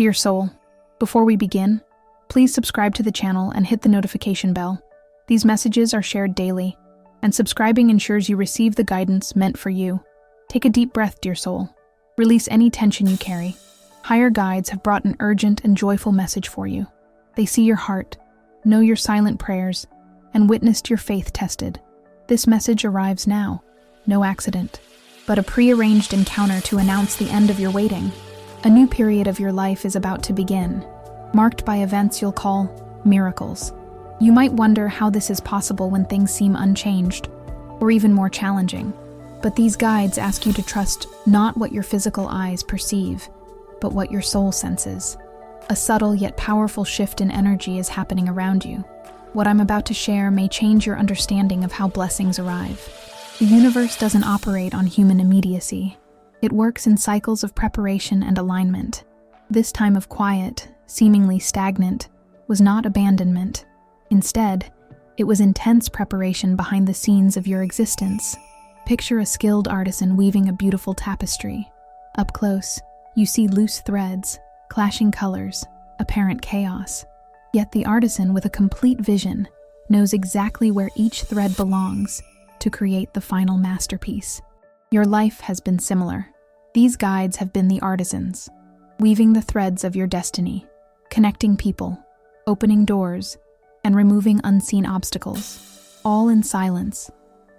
Dear soul, before we begin, please subscribe to the channel and hit the notification bell. These messages are shared daily, and subscribing ensures you receive the guidance meant for you. Take a deep breath, dear soul. Release any tension you carry. Higher guides have brought an urgent and joyful message for you. They see your heart, know your silent prayers, and witnessed your faith tested. This message arrives now, no accident, but a prearranged encounter to announce the end of your waiting. A new period of your life is about to begin, marked by events you'll call miracles. You might wonder how this is possible when things seem unchanged, or even more challenging. But these guides ask you to trust not what your physical eyes perceive, but what your soul senses. A subtle yet powerful shift in energy is happening around you. What I'm about to share may change your understanding of how blessings arrive. The universe doesn't operate on human immediacy. It works in cycles of preparation and alignment. This time of quiet, seemingly stagnant, was not abandonment. Instead, it was intense preparation behind the scenes of your existence. Picture a skilled artisan weaving a beautiful tapestry. Up close, you see loose threads, clashing colors, apparent chaos. Yet the artisan, with a complete vision, knows exactly where each thread belongs to create the final masterpiece. Your life has been similar. These guides have been the artisans, weaving the threads of your destiny, connecting people, opening doors, and removing unseen obstacles, all in silence,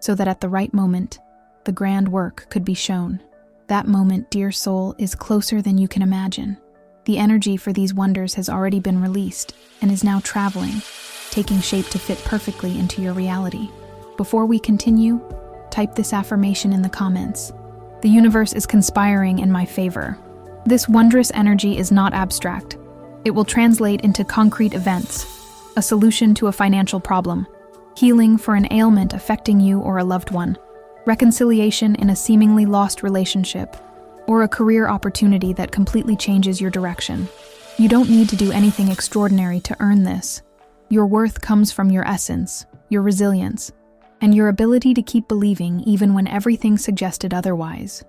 so that at the right moment, the grand work could be shown. That moment, dear soul, is closer than you can imagine. The energy for these wonders has already been released and is now traveling, taking shape to fit perfectly into your reality. Before we continue, type this affirmation in the comments. The universe is conspiring in my favor. This wondrous energy is not abstract. It will translate into concrete events, a solution to a financial problem, healing for an ailment affecting you or a loved one, reconciliation in a seemingly lost relationship, or a career opportunity that completely changes your direction. You don't need to do anything extraordinary to earn this. Your worth comes from your essence, your resilience, and your ability to keep believing even when everything suggested otherwise.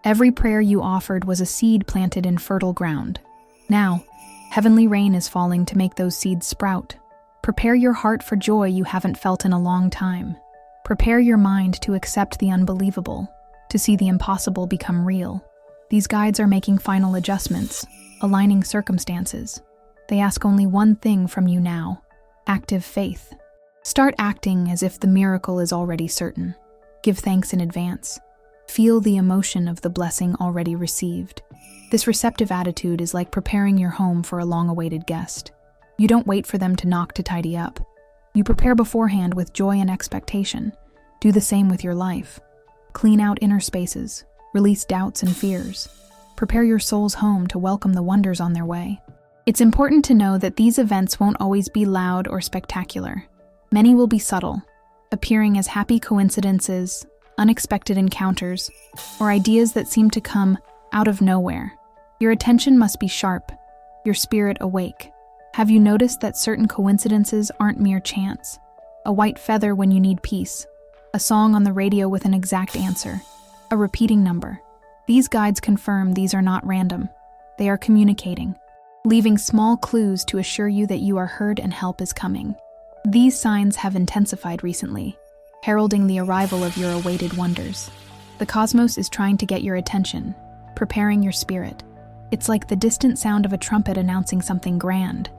Every prayer you offered was a seed planted in fertile ground. Now, heavenly rain is falling to make those seeds sprout. Prepare your heart for joy you haven't felt in a long time. Prepare your mind to accept the unbelievable, to see the impossible become real. These guides are making final adjustments, aligning circumstances. They ask only one thing from you now: active faith. Start acting as if the miracle is already certain. Give thanks in advance. Feel the emotion of the blessing already received. This receptive attitude is like preparing your home for a long-awaited guest. You don't wait for them to knock to tidy up. You prepare beforehand with joy and expectation. Do the same with your life. Clean out inner spaces. Release doubts and fears. Prepare your soul's home to welcome the wonders on their way. It's important to know that these events won't always be loud or spectacular. Many will be subtle, appearing as happy coincidences, unexpected encounters, or ideas that seem to come out of nowhere. Your attention must be sharp, your spirit awake. Have you noticed that certain coincidences aren't mere chance? A white feather when you need peace, a song on the radio with an exact answer, a repeating number. These guides confirm these are not random. They are communicating, leaving small clues to assure you that you are heard and help is coming. These signs have intensified recently, heralding the arrival of your awaited wonders. The cosmos is trying to get your attention, preparing your spirit. It's like the distant sound of a trumpet announcing something grand.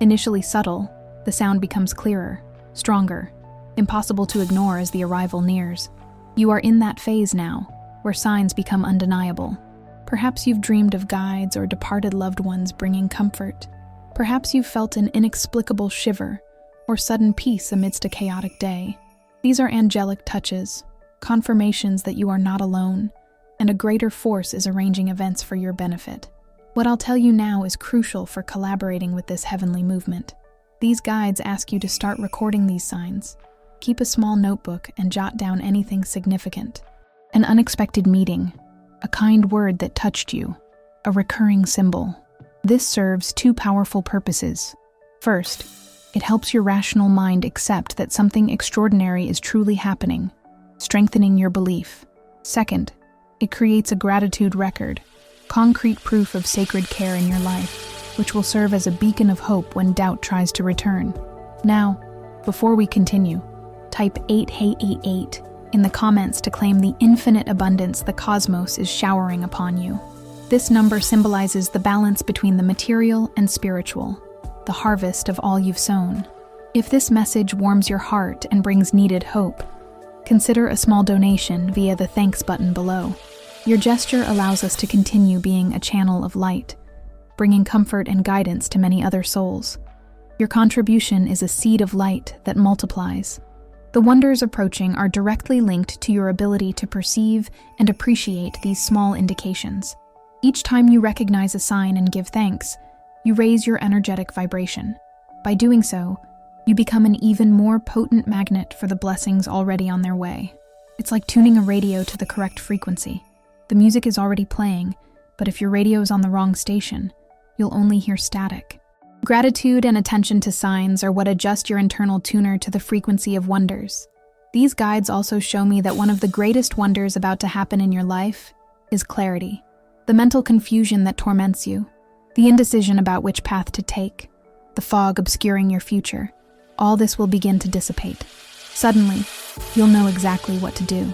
Initially subtle, the sound becomes clearer, stronger, impossible to ignore as the arrival nears. You are in that phase now, where signs become undeniable. Perhaps you've dreamed of guides or departed loved ones bringing comfort. Perhaps you've felt an inexplicable shiver or sudden peace amidst a chaotic day. These are angelic touches, confirmations that you are not alone, and a greater force is arranging events for your benefit. What I'll tell you now is crucial for collaborating with this heavenly movement. These guides ask you to start recording these signs. Keep a small notebook and jot down anything significant. An unexpected meeting, a kind word that touched you, a recurring symbol. This serves two powerful purposes. First, it helps your rational mind accept that something extraordinary is truly happening, strengthening your belief. Second, it creates a gratitude record, concrete proof of sacred care in your life. which will serve as a beacon of hope when doubt tries to return. Now, before we continue, type 8888 in the comments to claim the infinite abundance the cosmos is showering upon you. This number symbolizes the balance between the material and spiritual, the harvest of all you've sown. If this message warms your heart and brings needed hope, consider a small donation via the thanks button below. Your gesture allows us to continue being a channel of light, bringing comfort and guidance to many other souls. Your contribution is a seed of light that multiplies. The wonders approaching are directly linked to your ability to perceive and appreciate these small indications. Each time you recognize a sign and give thanks, you raise your energetic vibration. By doing so, you become an even more potent magnet for the blessings already on their way. It's like tuning a radio to the correct frequency. The music is already playing, but if your radio is on the wrong station, you'll only hear static. Gratitude and attention to signs are what adjust your internal tuner to the frequency of wonders. These guides also show me that one of the greatest wonders about to happen in your life is clarity. The mental confusion that torments you, the indecision about which path to take, the fog obscuring your future, all this will begin to dissipate. Suddenly, you'll know exactly what to do.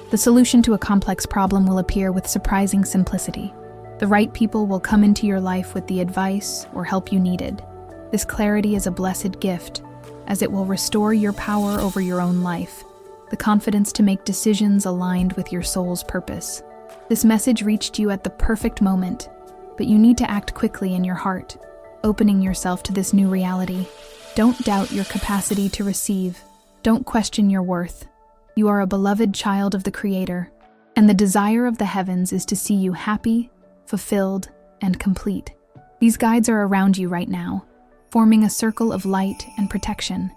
The solution to a complex problem will appear with surprising simplicity. The right people will come into your life with the advice or help you needed. This clarity is a blessed gift, as it will restore your power over your own life, the confidence to make decisions aligned with your soul's purpose. This message reached you at the perfect moment, but you need to act quickly in your heart, opening yourself to this new reality. Don't doubt your capacity to receive. Don't question your worth. You are a beloved child of the Creator, and the desire of the heavens is to see you happy, fulfilled, and complete. These guides are around you right now, forming a circle of light and protection.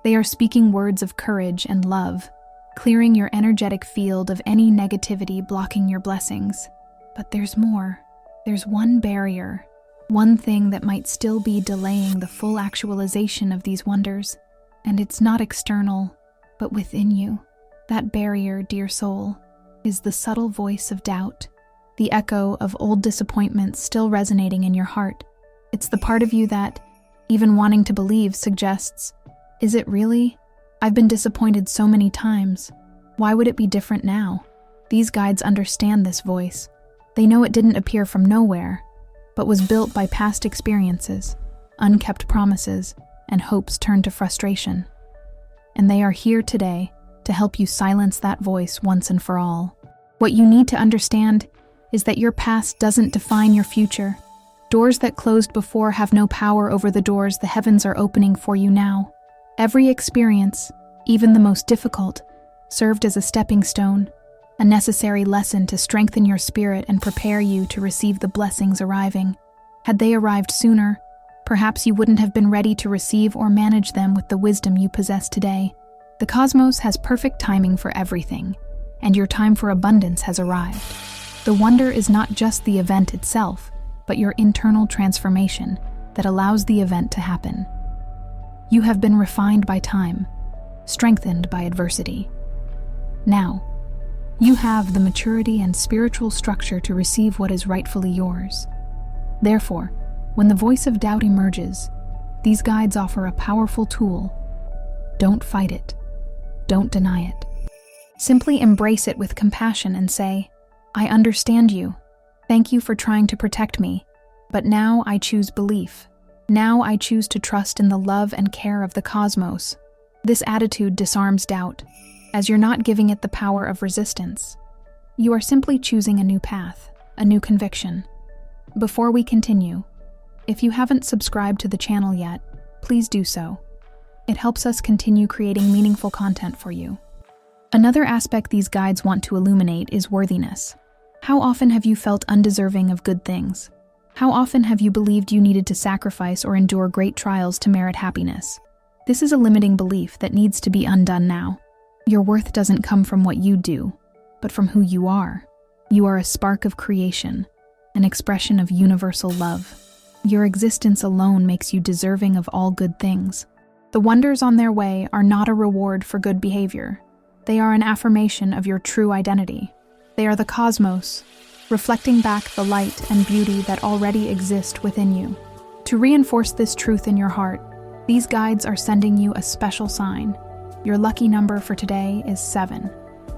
They are speaking words of courage and love, clearing your energetic field of any negativity blocking your blessings. But there's more. There's one barrier, one thing that might still be delaying the full actualization of these wonders, and it's not external, but within you. That barrier, dear soul, is the subtle voice of doubt, the echo of old disappointments still resonating in your heart. It's the part of you that, even wanting to believe, suggests, is it really? I've been disappointed so many times. Why would it be different now? These guides understand this voice. They know it didn't appear from nowhere, but was built by past experiences, unkept promises, and hopes turned to frustration. And they are here today to help you silence that voice once and for all. What you need to understand is that your past doesn't define your future. Doors that closed before have no power over the doors the heavens are opening for you now. Every experience, even the most difficult, served as a stepping stone, a necessary lesson to strengthen your spirit and prepare you to receive the blessings arriving. Had they arrived sooner, perhaps you wouldn't have been ready to receive or manage them with the wisdom you possess today. The cosmos has perfect timing for everything, and your time for abundance has arrived. The wonder is not just the event itself, but your internal transformation that allows the event to happen. You have been refined by time, strengthened by adversity. Now, you have the maturity and spiritual structure to receive what is rightfully yours. Therefore, when the voice of doubt emerges, these guides offer a powerful tool. Don't fight it. Don't deny it. Simply embrace it with compassion and say, I understand you. Thank you for trying to protect me. But now I choose belief. Now I choose to trust in the love and care of the cosmos. This attitude disarms doubt, as you're not giving it the power of resistance. You are simply choosing a new path, a new conviction. Before we continue, if you haven't subscribed to the channel yet, please do so. It helps us continue creating meaningful content for you. Another aspect these guides want to illuminate is worthiness. How often have you felt undeserving of good things? How often have you believed you needed to sacrifice or endure great trials to merit happiness? This is a limiting belief that needs to be undone now. Your worth doesn't come from what you do, but from who you are. You are a spark of creation, an expression of universal love. Your existence alone makes you deserving of all good things. The wonders on their way are not a reward for good behavior. They are an affirmation of your true identity. They are the cosmos, reflecting back the light and beauty that already exist within you. To reinforce this truth in your heart, these guides are sending you a special sign. Your lucky number for today is 7.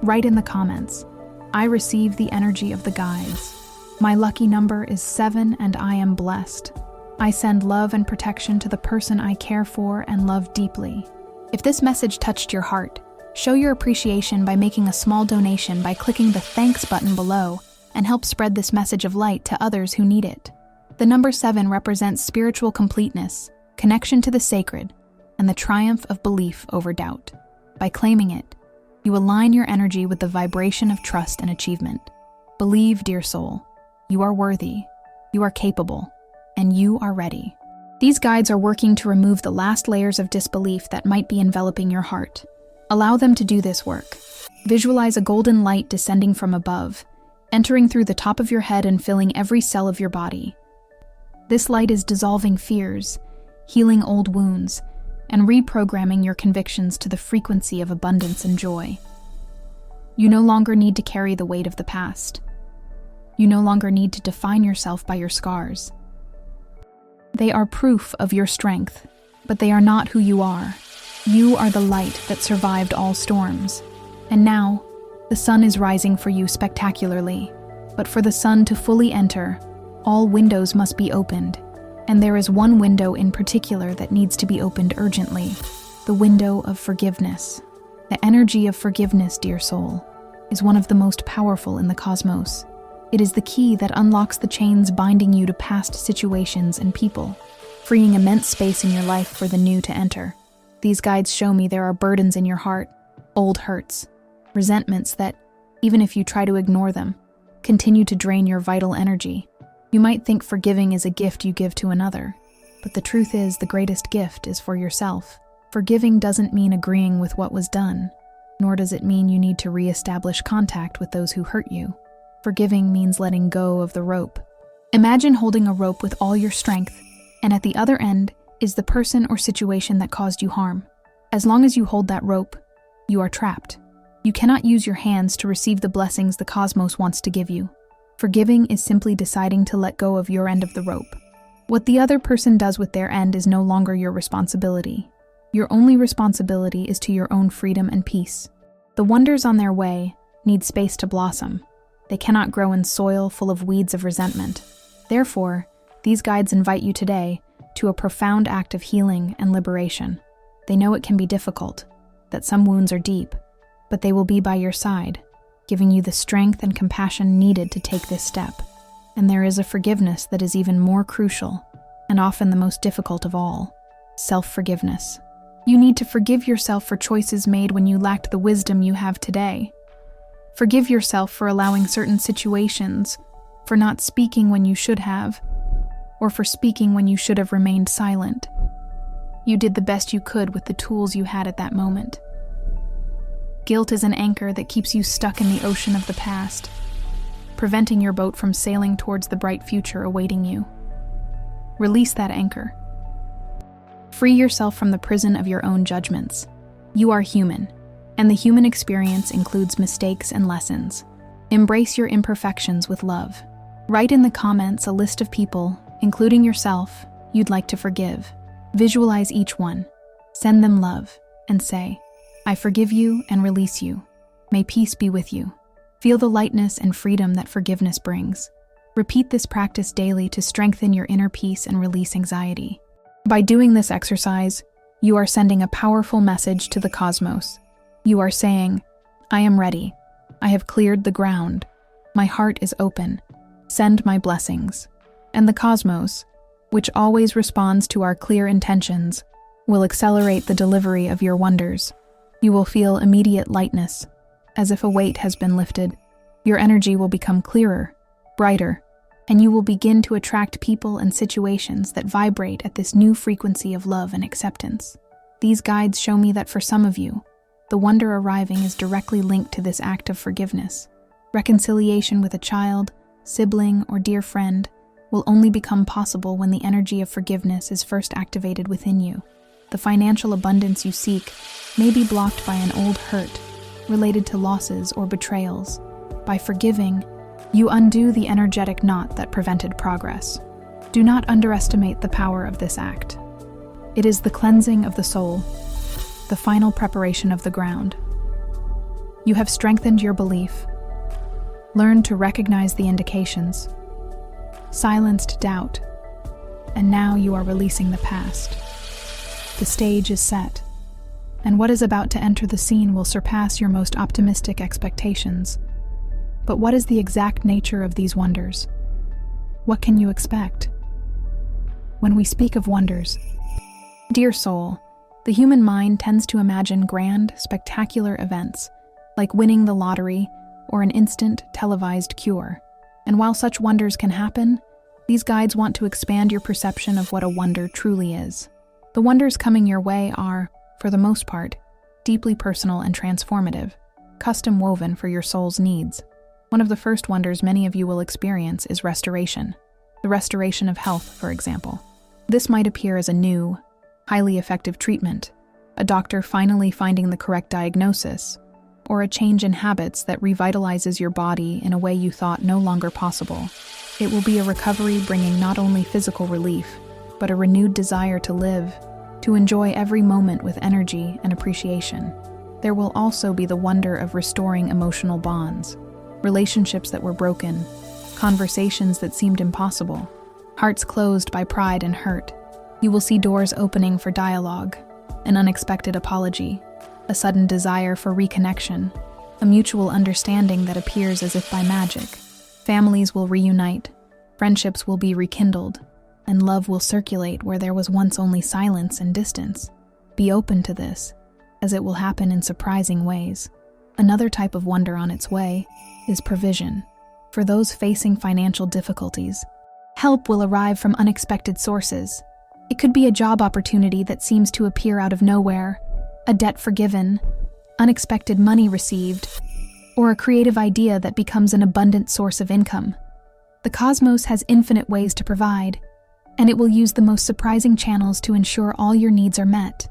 Write in the comments, "I receive the energy of the guides. My lucky number is 7 and I am blessed. I send love and protection to the person I care for and love deeply." If this message touched your heart, show your appreciation by making a small donation by clicking the thanks button below and help spread this message of light to others who need it. The number 7 represents spiritual completeness, connection to the sacred, and the triumph of belief over doubt. By claiming it, you align your energy with the vibration of trust and achievement. Believe, dear soul, you are worthy, you are capable, and you are ready. These guides are working to remove the last layers of disbelief that might be enveloping your heart. Allow them to do this work. Visualize a golden light descending from above, entering through the top of your head and filling every cell of your body. This light is dissolving fears, healing old wounds, and reprogramming your convictions to the frequency of abundance and joy. You no longer need to carry the weight of the past. You no longer need to define yourself by your scars. They are proof of your strength, but they are not who you are. You are the light that survived all storms. And now, the sun is rising for you spectacularly. But for the sun to fully enter, all windows must be opened. And there is one window in particular that needs to be opened urgently, the window of forgiveness. The energy of forgiveness, dear soul, is one of the most powerful in the cosmos. It is the key that unlocks the chains binding you to past situations and people, freeing immense space in your life for the new to enter. These guides show me there are burdens in your heart, old hurts, resentments that, even if you try to ignore them, continue to drain your vital energy. You might think forgiving is a gift you give to another, but the truth is the greatest gift is for yourself. Forgiving doesn't mean agreeing with what was done, nor does it mean you need to re-establish contact with those who hurt you. Forgiving means letting go of the rope. Imagine holding a rope with all your strength, and at the other end is the person or situation that caused you harm. As long as you hold that rope, you are trapped. You cannot use your hands to receive the blessings the cosmos wants to give you. Forgiving is simply deciding to let go of your end of the rope. What the other person does with their end is no longer your responsibility. Your only responsibility is to your own freedom and peace. The wonders on their way need space to blossom. They cannot grow in soil full of weeds of resentment. Therefore, these guides invite you today to a profound act of healing and liberation. They know it can be difficult, that some wounds are deep, but they will be by your side, giving you the strength and compassion needed to take this step. And there is a forgiveness that is even more crucial, and often the most difficult of all: self-forgiveness. You need to forgive yourself for choices made when you lacked the wisdom you have today. Forgive yourself for allowing certain situations, for not speaking when you should have, or for speaking when you should have remained silent. You did the best you could with the tools you had at that moment. Guilt is an anchor that keeps you stuck in the ocean of the past, preventing your boat from sailing towards the bright future awaiting you. Release that anchor. Free yourself from the prison of your own judgments. You are human, and the human experience includes mistakes and lessons. Embrace your imperfections with love. Write in the comments a list of people, including yourself, you'd like to forgive. Visualize each one. Send them love, and say, "I forgive you and release you. May peace be with you." Feel the lightness and freedom that forgiveness brings. Repeat this practice daily to strengthen your inner peace and release anxiety. By doing this exercise, you are sending a powerful message to the cosmos. You are saying, "I am ready. I have cleared the ground. My heart is open. Send my blessings." And the cosmos, which always responds to our clear intentions, will accelerate the delivery of your wonders. You will feel immediate lightness, as if a weight has been lifted. Your energy will become clearer, brighter, and you will begin to attract people and situations that vibrate at this new frequency of love and acceptance. These guides show me that for some of you, the wonder arriving is directly linked to this act of forgiveness. Reconciliation with a child, sibling, or dear friend will only become possible when the energy of forgiveness is first activated within you. The financial abundance you seek may be blocked by an old hurt related to losses or betrayals. By forgiving, you undo the energetic knot that prevented progress. Do not underestimate the power of this act. It is the cleansing of the soul, the final preparation of the ground. You have strengthened your belief, learned to recognize the indications, silenced doubt, and now you are releasing the past. The stage is set, and what is about to enter the scene will surpass your most optimistic expectations. But what is the exact nature of these wonders? What can you expect? When we speak of wonders, dear soul, the human mind tends to imagine grand, spectacular events, like winning the lottery or an instant televised cure. And while such wonders can happen, these guides want to expand your perception of what a wonder truly is. The wonders coming your way are, for the most part, deeply personal and transformative, custom woven for your soul's needs. One of the first wonders many of you will experience is restoration. The restoration of health, for example. This might appear as a new, highly effective treatment, a doctor finally finding the correct diagnosis, or a change in habits that revitalizes your body in a way you thought no longer possible. It will be a recovery bringing not only physical relief, but a renewed desire to live, to enjoy every moment with energy and appreciation. There will also be the wonder of restoring emotional bonds, relationships that were broken, conversations that seemed impossible, hearts closed by pride and hurt. You will see doors opening for dialogue, an unexpected apology, a sudden desire for reconnection, a mutual understanding that appears as if by magic. Families will reunite, friendships will be rekindled, and love will circulate where there was once only silence and distance. Be open to this, as it will happen in surprising ways. Another type of wonder on its way is provision. For those facing financial difficulties, help will arrive from unexpected sources. It could be a job opportunity that seems to appear out of nowhere, a debt forgiven, unexpected money received, or a creative idea that becomes an abundant source of income. The cosmos has infinite ways to provide, and it will use the most surprising channels to ensure all your needs are met.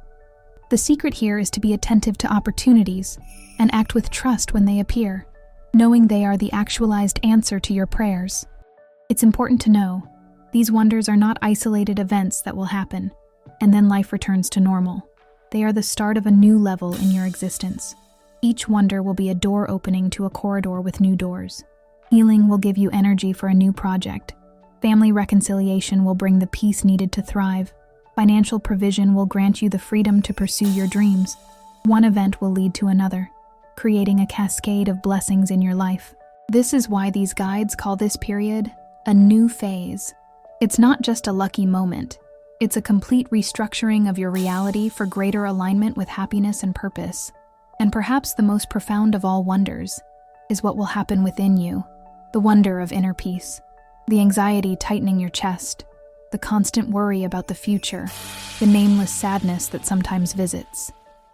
The secret here is to be attentive to opportunities and act with trust when they appear, knowing they are the actualized answer to your prayers. It's important to know, these wonders are not isolated events that will happen, and then life returns to normal. They are the start of a new level in your existence. Each wonder will be a door opening to a corridor with new doors. Healing will give you energy for a new project. Family reconciliation will bring the peace needed to thrive. Financial provision will grant you the freedom to pursue your dreams. One event will lead to another, creating a cascade of blessings in your life. This is why these guides call this period a new phase. It's not just a lucky moment. It's a complete restructuring of your reality for greater alignment with happiness and purpose. And perhaps the most profound of all wonders is what will happen within you, the wonder of inner peace, the anxiety tightening your chest, the constant worry about the future, the nameless sadness that sometimes visits.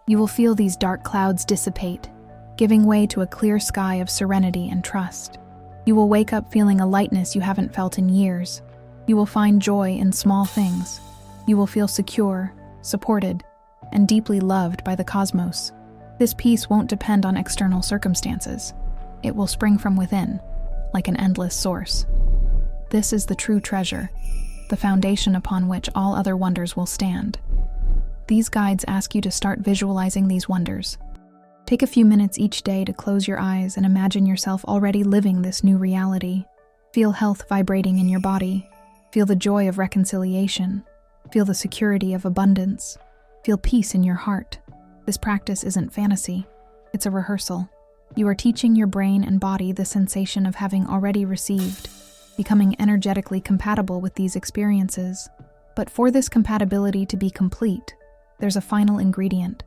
You will feel these dark clouds dissipate, giving way to a clear sky of serenity and trust. You will wake up feeling a lightness you haven't felt in years. You will find joy in small things. You will feel secure, supported, and deeply loved by the cosmos. This peace won't depend on external circumstances. It will spring from within, like an endless source. This is the true treasure, the foundation upon which all other wonders will stand. These guides ask you to start visualizing these wonders. Take a few minutes each day to close your eyes and imagine yourself already living this new reality. Feel health vibrating in your body. Feel the joy of reconciliation. Feel the security of abundance. Feel peace in your heart. This practice isn't fantasy. It's a rehearsal. You are teaching your brain and body the sensation of having already received, becoming energetically compatible with these experiences. But for this compatibility to be complete, there's a final ingredient,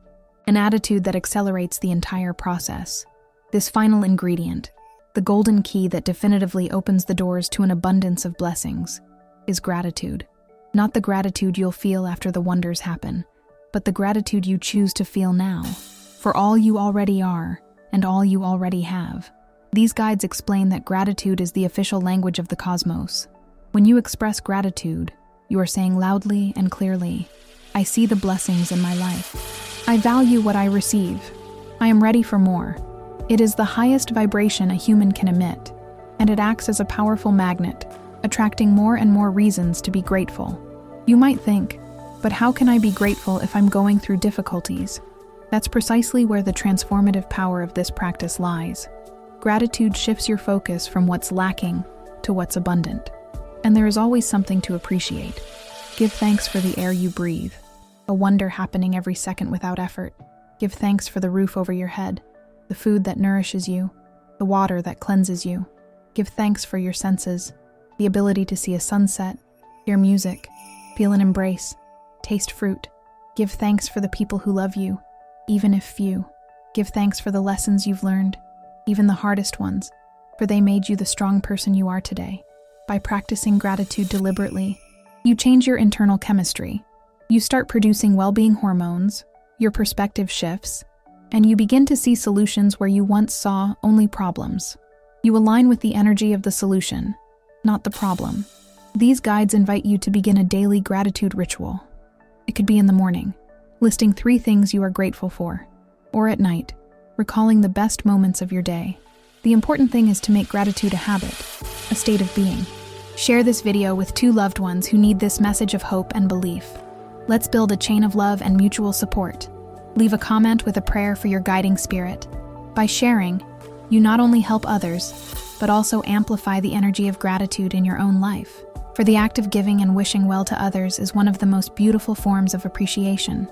an attitude that accelerates the entire process. This final ingredient, the golden key that definitively opens the doors to an abundance of blessings, is gratitude. Not the gratitude you'll feel after the wonders happen, but the gratitude you choose to feel now, for all you already are and all you already have. These guides explain that gratitude is the official language of the cosmos. When you express gratitude, you are saying loudly and clearly, I see the blessings in my life. I value what I receive. I am ready for more. It is the highest vibration a human can emit, and it acts as a powerful magnet, attracting more and more reasons to be grateful. You might think, but how can I be grateful if I'm going through difficulties? That's precisely where the transformative power of this practice lies. Gratitude shifts your focus from what's lacking to what's abundant. And there is always something to appreciate. Give thanks for the air you breathe, a wonder happening every second without effort. Give thanks for the roof over your head, the food that nourishes you, the water that cleanses you. Give thanks for your senses, the ability to see a sunset, hear music, feel an embrace, taste fruit. Give thanks for the people who love you, even if few. Give thanks for the lessons you've learned, even the hardest ones, for they made you the strong person you are today. By practicing gratitude deliberately, you change your internal chemistry. You start producing well-being hormones, your perspective shifts, and you begin to see solutions where you once saw only problems. You align with the energy of the solution, not the problem. These guides invite you to begin a daily gratitude ritual. It could be in the morning, listing 3 things you are grateful for, or at night, recalling the best moments of your day. The important thing is to make gratitude a habit, a state of being. Share this video with 2 loved ones who need this message of hope and belief. Let's build a chain of love and mutual support. Leave a comment with a prayer for your guiding spirit. By sharing, you not only help others, but also amplify the energy of gratitude in your own life. For the act of giving and wishing well to others is one of the most beautiful forms of appreciation.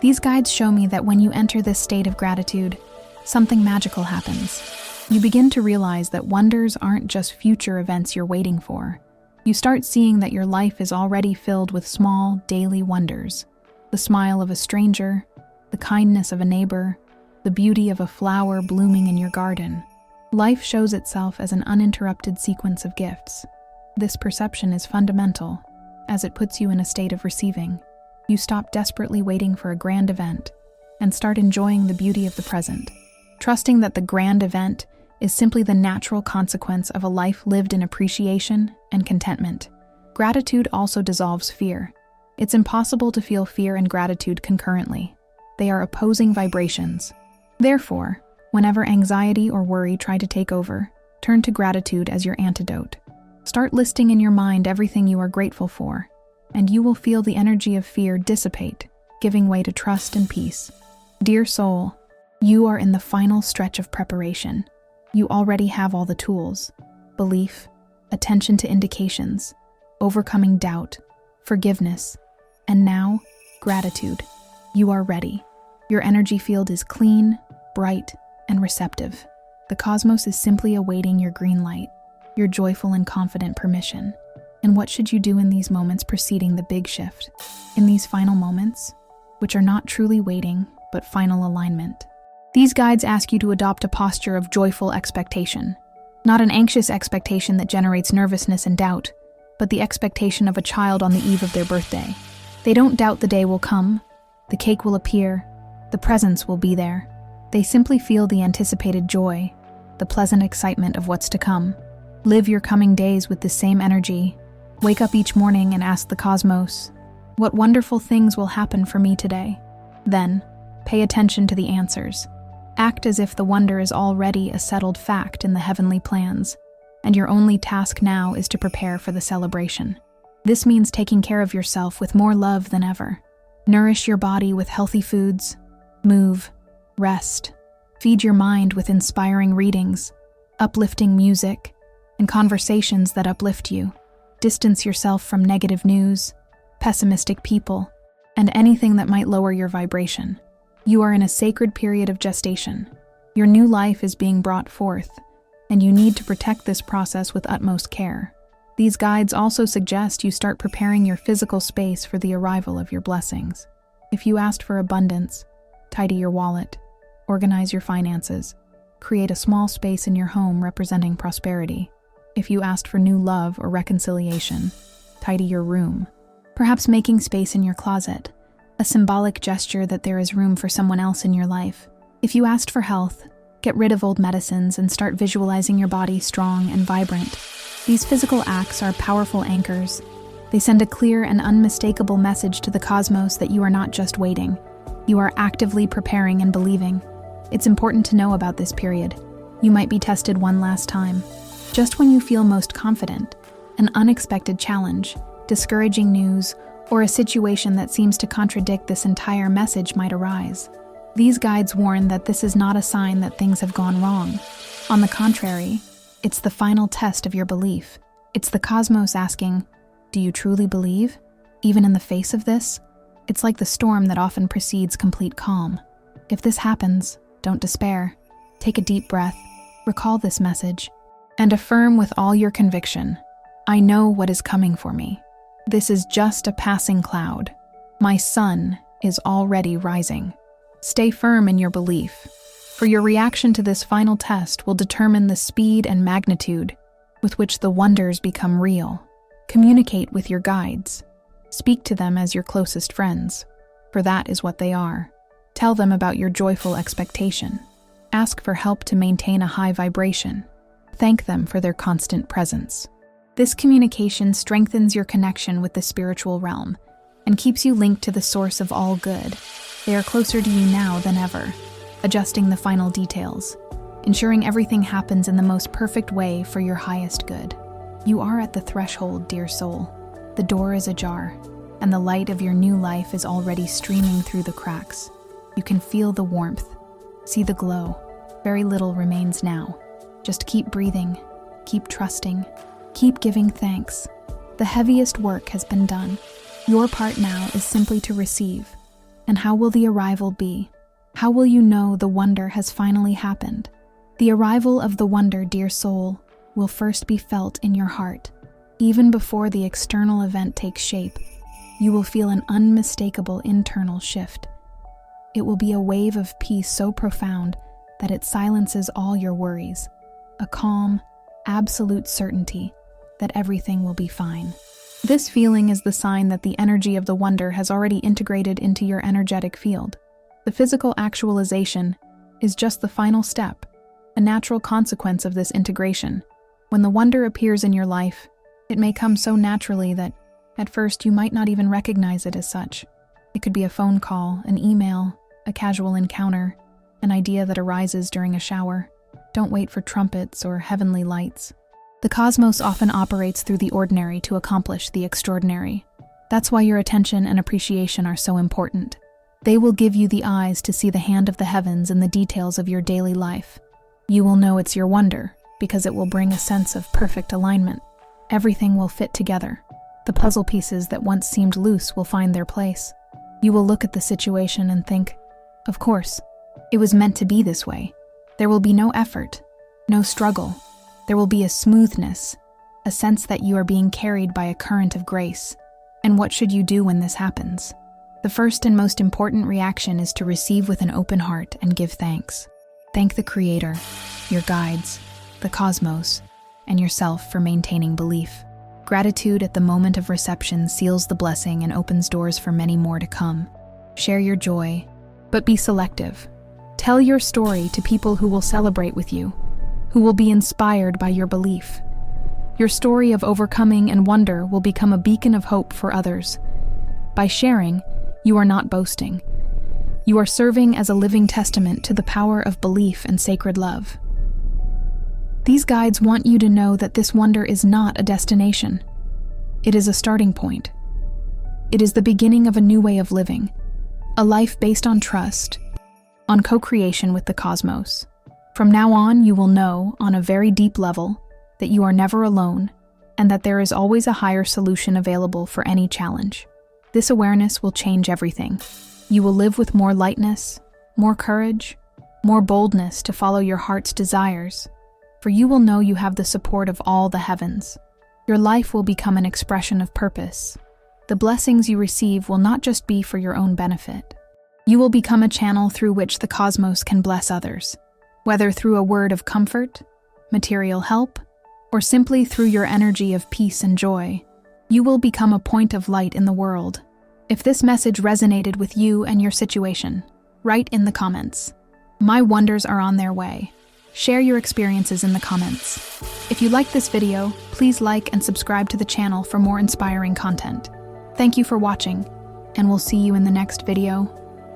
These guides show me that when you enter this state of gratitude, something magical happens. You begin to realize that wonders aren't just future events you're waiting for. You start seeing that your life is already filled with small, daily wonders. The smile of a stranger, the kindness of a neighbor, the beauty of a flower blooming in your garden. Life shows itself as an uninterrupted sequence of gifts. This perception is fundamental, as it puts you in a state of receiving. You stop desperately waiting for a grand event and start enjoying the beauty of the present, trusting that the grand event is simply the natural consequence of a life lived in appreciation and contentment. Gratitude also dissolves fear. It's impossible to feel fear and gratitude concurrently. They are opposing vibrations. Therefore, whenever anxiety or worry try to take over, turn to gratitude as your antidote. Start listing in your mind everything you are grateful for, and you will feel the energy of fear dissipate, giving way to trust and peace. Dear soul, you are in the final stretch of preparation. You already have all the tools: belief, attention to indications, overcoming doubt, forgiveness, and now, gratitude. You are ready. Your energy field is clean, bright, and receptive. The cosmos is simply awaiting your green light, your joyful and confident permission. And what should you do in these moments preceding the big shift? In these final moments, which are not truly waiting, but final alignment. These guides ask you to adopt a posture of joyful expectation, not an anxious expectation that generates nervousness and doubt, but the expectation of a child on the eve of their birthday. They don't doubt the day will come, the cake will appear, the presents will be there. They simply feel the anticipated joy, the pleasant excitement of what's to come. Live your coming days with the same energy. Wake up each morning and ask the cosmos, what wonderful things will happen for me today? Then, pay attention to the answers. Act as if the wonder is already a settled fact in the heavenly plans, and your only task now is to prepare for the celebration. This means taking care of yourself with more love than ever. Nourish your body with healthy foods, move, rest, feed your mind with inspiring readings, uplifting music, and conversations that uplift you. Distance yourself from negative news, pessimistic people, and anything that might lower your vibration. You are in a sacred period of gestation. Your new life is being brought forth, and you need to protect this process with utmost care. These guides also suggest you start preparing your physical space for the arrival of your blessings. If you asked for abundance, tidy your wallet, organize your finances, create a small space in your home representing prosperity. If you asked for new love or reconciliation, tidy your room, perhaps making space in your closet, a symbolic gesture that there is room for someone else in your life. If you asked for health, get rid of old medicines and start visualizing your body strong and vibrant. These physical acts are powerful anchors. They send a clear and unmistakable message to the cosmos that you are not just waiting. You are actively preparing and believing. It's important to know about this period. You might be tested one last time. Just when you feel most confident, an unexpected challenge, discouraging news, or a situation that seems to contradict this entire message might arise. These guides warn that this is not a sign that things have gone wrong. On the contrary, it's the final test of your belief. It's the cosmos asking, do you truly believe? Even in the face of this, it's like the storm that often precedes complete calm. If this happens, don't despair. Take a deep breath, recall this message, and affirm with all your conviction, I know what is coming for me. This is just a passing cloud. My sun is already rising. Stay firm in your belief, for your reaction to this final test will determine the speed and magnitude with which the wonders become real. Communicate with your guides. Speak to them as your closest friends, for that is what they are. Tell them about your joyful expectation. Ask for help to maintain a high vibration. Thank them for their constant presence. This communication strengthens your connection with the spiritual realm and keeps you linked to the source of all good. They are closer to you now than ever, adjusting the final details, ensuring everything happens in the most perfect way for your highest good. You are at the threshold, dear soul. The door is ajar, and the light of your new life is already streaming through the cracks. You can feel the warmth, see the glow. Very little remains now. Just keep breathing, keep trusting, keep giving thanks. The heaviest work has been done. Your part now is simply to receive. And how will the arrival be? How will you know the wonder has finally happened? The arrival of the wonder, dear soul, will first be felt in your heart. Even before the external event takes shape, you will feel an unmistakable internal shift. It will be a wave of peace so profound that it silences all your worries, a calm, absolute certainty that everything will be fine. This feeling is the sign that the energy of the wonder has already integrated into your energetic field. The physical actualization is just the final step, a natural consequence of this integration. When the wonder appears in your life, it may come so naturally that, at first, you might not even recognize it as such. It could be a phone call, an email, a casual encounter, an idea that arises during a shower. Don't wait for trumpets or heavenly lights. The cosmos often operates through the ordinary to accomplish the extraordinary. That's why your attention and appreciation are so important. They will give you the eyes to see the hand of the heavens in the details of your daily life. You will know it's your wonder, because it will bring a sense of perfect alignment. Everything will fit together. The puzzle pieces that once seemed loose will find their place. You will look at the situation and think, of course, it was meant to be this way. There will be no effort, no struggle. There will be a smoothness, a sense that you are being carried by a current of grace. And what should you do when this happens? The first and most important reaction is to receive with an open heart and give thanks. Thank the Creator, your guides, the cosmos, and yourself for maintaining belief. Gratitude at the moment of reception seals the blessing and opens doors for many more to come. Share your joy, but be selective. Tell your story to people who will celebrate with you, who will be inspired by your belief. Your story of overcoming and wonder will become a beacon of hope for others. By sharing, you are not boasting. You are serving as a living testament to the power of belief and sacred love. These guides want you to know that this wonder is not a destination. It is a starting point. It is the beginning of a new way of living, a life based on trust, on co-creation with the cosmos. From now on, you will know, on a very deep level, that you are never alone and that there is always a higher solution available for any challenge. This awareness will change everything. You will live with more lightness, more courage, more boldness to follow your heart's desires, for you will know you have the support of all the heavens. Your life will become an expression of purpose. The blessings you receive will not just be for your own benefit. You will become a channel through which the cosmos can bless others, whether through a word of comfort, material help, or simply through your energy of peace and joy. You will become a point of light in the world. If this message resonated with you and your situation, write in the comments. My wonders are on their way. Share your experiences in the comments. If you liked this video, please like and subscribe to the channel for more inspiring content. Thank you for watching, and we'll see you in the next video.